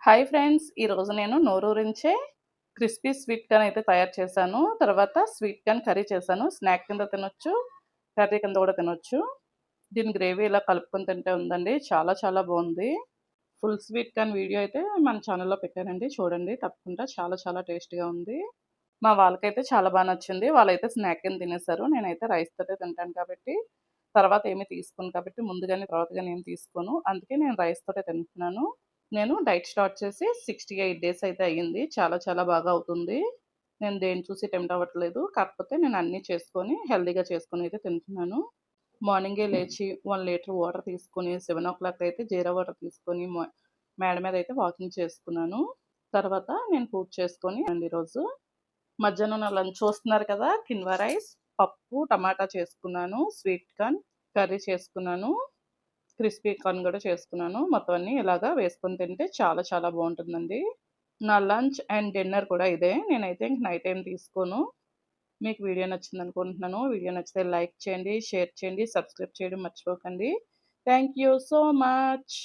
Hi friends! ఈరోజు నేను నోరూరించే crispy sweet corn అయితే తయారు చేశాను. తర్వాత స్వీట్ కార్న్ కర్రీ చేశాను. స్నాక్ కింద తినొచ్చు, కర్రీ కింద కూడా తినొచ్చు. దీని గ్రేవీ ఇలా కలుపుకొని తింటే ఉందండి. చాలా చాలా బాగుంది. ఫుల్ స్వీట్ కార్న్ వీడియో అయితే మన ఛానల్‌లో పెట్టానండి. చూడండి తప్పకుండా. చాలా చాలా టేస్టీగా ఉంది. మా వాళ్ళకైతే చాలా నచ్చింది. వాళ్ళైతే స్నాక్ కింద తినేసారు. నేనైతే రైస్ తోటే తింటాను కాబట్టి, తర్వాత ఏమి తీసుకోను కాబట్టి ముందు గాని, తర్వాత గాని ఏమి తీసుకోను. అందుకే నేను రైస్ తోటే తింటున్నాను. నేను డైట్ స్టార్ట్ చేసి 68 డేస్ అయితే అయ్యింది. చాలా చాలా బాగా అవుతుంది. నేను దేన్ని చూసి టెంప్ట్ అవ్వట్లేదు. కాకపోతే నేను అన్నీ చేసుకొని హెల్తీగా చేసుకొని అయితే తింటున్నాను. మార్నింగే లేచి 1 లీటర్ వాటర్ తీసుకొని 7:00 అయితే జీరా వాటర్ తీసుకొని మేడ మీద అయితే వాకింగ్ చేసుకున్నాను. తర్వాత నేను పూజ చేసుకొని అండి ఈరోజు. మధ్యాహ్నం నా లంచ్ చూస్తున్నారు కదా! కిన్వా రైస్, పప్పు, టమాటా చేసుకున్నాను. స్వీట్ కార్న్ కర్రీ చేసుకున్నాను. క్రిస్పీ కార్న్ గూడా చేసుకున్నాను. మొత్తం అన్నీ ఇలాగా వేసుకొని తింటే చాలా చాలా బావుంటుందండి. నా లంచ్ అండ్ డిన్నర్ కూడా ఇదే. నేనైతే ఇంక నైట్ ఏం తీసుకోను. మీకు వీడియో నచ్చిందనుకుంటున్నాను. వీడియో నచ్చితే లైక్ చేయండి, షేర్ చేయండి, సబ్స్క్రైబ్ చేయడం మర్చిపోకండి. Thank you so much.